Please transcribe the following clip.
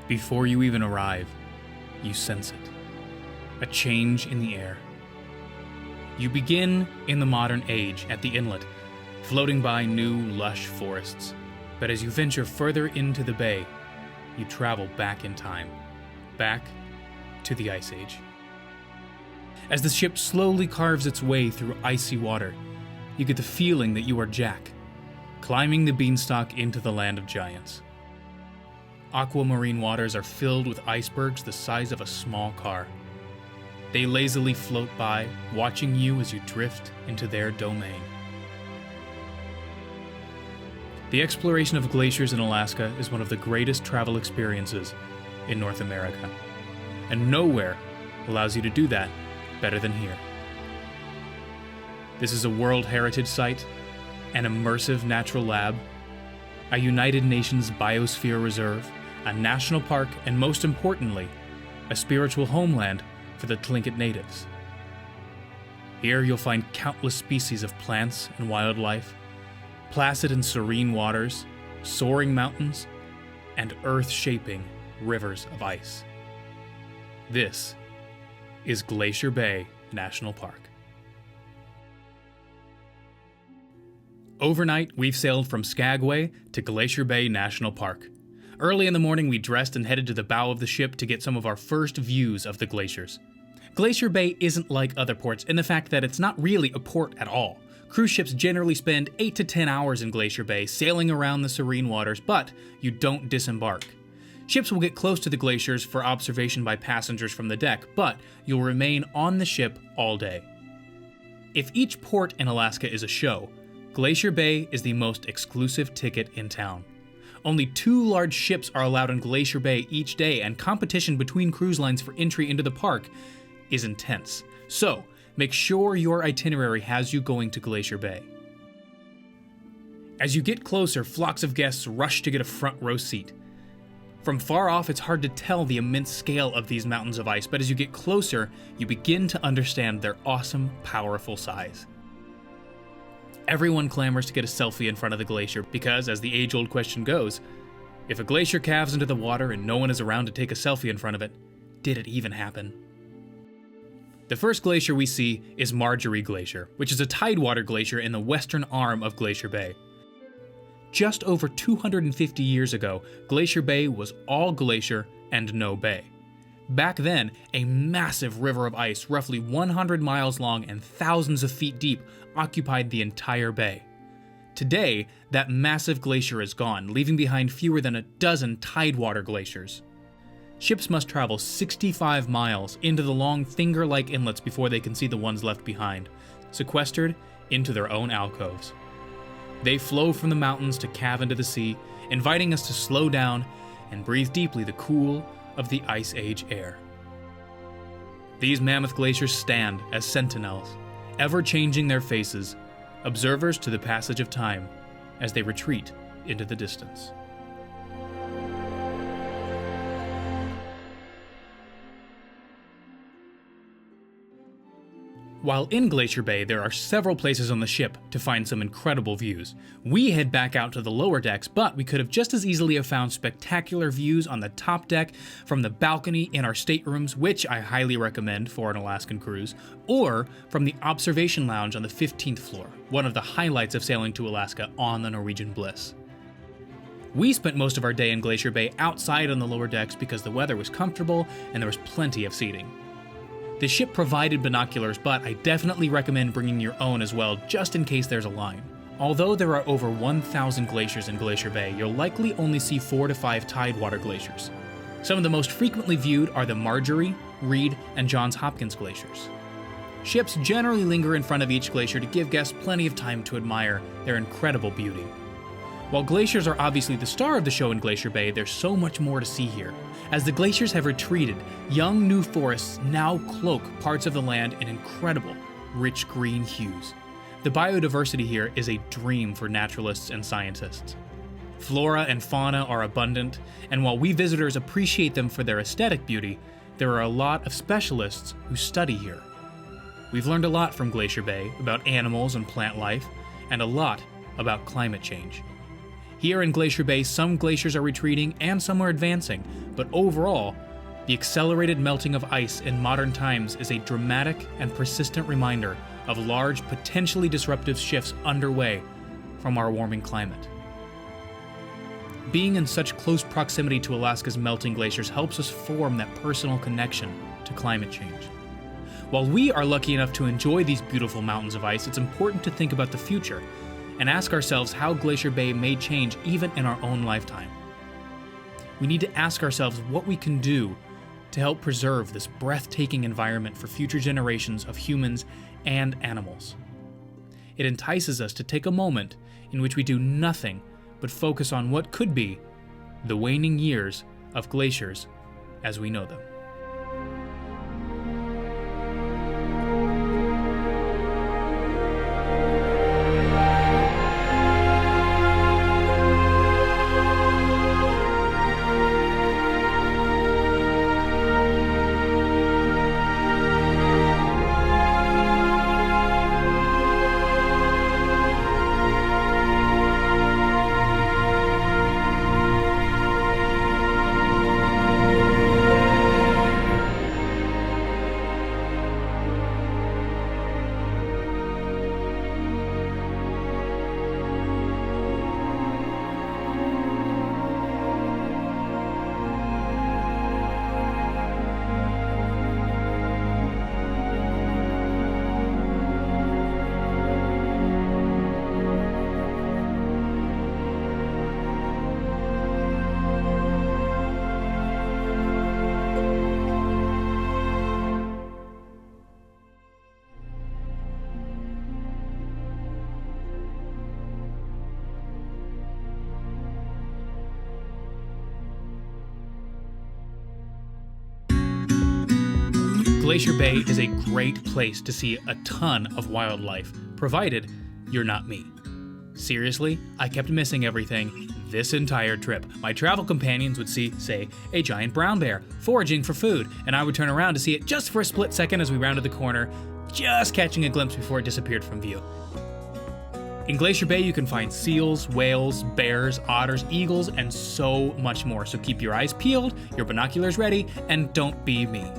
Before you even arrive, you sense it. A change in the air. You begin in the modern age at the inlet, floating by new, lush forests. But as you venture further into the bay, you travel back in time, back to the Ice Age. As the ship slowly carves its way through icy water, you get the feeling that you are Jack, climbing the beanstalk into the land of giants. Aquamarine waters are filled with icebergs the size of a small car. They lazily float by, watching you as you drift into their domain. The exploration of glaciers in Alaska is one of the greatest travel experiences in North America, and nowhere allows you to do that better than here. This is a World Heritage Site, an immersive natural lab, a United Nations Biosphere Reserve, a national park, and most importantly, a spiritual homeland for the Tlingit natives. Here you'll find countless species of plants and wildlife, placid and serene waters, soaring mountains, and earth-shaping rivers of ice. This is Glacier Bay National Park. Overnight, we've sailed from Skagway to Glacier Bay National Park. Early in the morning, we dressed and headed to the bow of the ship to get some of our first views of the glaciers. Glacier Bay isn't like other ports in the fact that it's not really a port at all. Cruise ships generally spend 8 to 10 hours in Glacier Bay sailing around the serene waters, but you don't disembark. Ships will get close to the glaciers for observation by passengers from the deck, but you'll remain on the ship all day. If each port in Alaska is a show, Glacier Bay is the most exclusive ticket in town. Only 2 large ships are allowed in Glacier Bay each day, and competition between cruise lines for entry into the park is intense. So, make sure your itinerary has you going to Glacier Bay. As you get closer, flocks of guests rush to get a front row seat. From far off, it's hard to tell the immense scale of these mountains of ice, but as you get closer, you begin to understand their awesome, powerful size. Everyone clamors to get a selfie in front of the glacier because, as the age-old question goes, if a glacier calves into the water and no one is around to take a selfie in front of it, did it even happen? The first glacier we see is Marjorie Glacier, which is a tidewater glacier in the western arm of Glacier Bay. Just over 250 years ago, Glacier Bay was all glacier and no bay. Back then, a massive river of ice, roughly 100 miles long and thousands of feet deep, occupied the entire bay. Today, that massive glacier is gone, leaving behind fewer than a dozen tidewater glaciers. Ships must travel 65 miles into the long finger-like inlets before they can see the ones left behind, sequestered into their own alcoves. They flow from the mountains to calve into the sea, inviting us to slow down and breathe deeply the cool of the Ice Age air. These mammoth glaciers stand as sentinels, ever changing their faces, observers to the passage of time as they retreat into the distance. While in Glacier Bay, there are several places on the ship to find some incredible views. We head back out to the lower decks, but we could have just as easily have found spectacular views on the top deck from the balcony in our staterooms, which I highly recommend for an Alaskan cruise, or from the observation lounge on the 15th floor, one of the highlights of sailing to Alaska on the Norwegian Bliss. We spent most of our day in Glacier Bay outside on the lower decks because the weather was comfortable and there was plenty of seating. The ship provided binoculars, but I definitely recommend bringing your own as well, just in case there's a line. Although there are over 1,000 glaciers in Glacier Bay, you'll likely only see 4 to 5 tidewater glaciers. Some of the most frequently viewed are the Marjorie, Reed, and Johns Hopkins glaciers. Ships generally linger in front of each glacier to give guests plenty of time to admire their incredible beauty. While glaciers are obviously the star of the show in Glacier Bay, there's so much more to see here. As the glaciers have retreated, young new forests now cloak parts of the land in incredible, rich green hues. The biodiversity here is a dream for naturalists and scientists. Flora and fauna are abundant, and while we visitors appreciate them for their aesthetic beauty, there are a lot of specialists who study here. We've learned a lot from Glacier Bay about animals and plant life, and a lot about climate change. Here in Glacier Bay, some glaciers are retreating and some are advancing, but overall, the accelerated melting of ice in modern times is a dramatic and persistent reminder of large, potentially disruptive shifts underway from our warming climate. Being in such close proximity to Alaska's melting glaciers helps us form that personal connection to climate change. While we are lucky enough to enjoy these beautiful mountains of ice, it's important to think about the future and ask ourselves how Glacier Bay may change even in our own lifetime. We need to ask ourselves what we can do to help preserve this breathtaking environment for future generations of humans and animals. It entices us to take a moment in which we do nothing but focus on what could be the waning years of glaciers as we know them. Glacier Bay is a great place to see a ton of wildlife, provided you're not me. Seriously, I kept missing everything this entire trip. My travel companions would see, say, a giant brown bear foraging for food, and I would turn around to see it just for a split second as we rounded the corner, just catching a glimpse before it disappeared from view. In Glacier Bay, you can find seals, whales, bears, otters, eagles, and so much more. So keep your eyes peeled, your binoculars ready, and don't be me.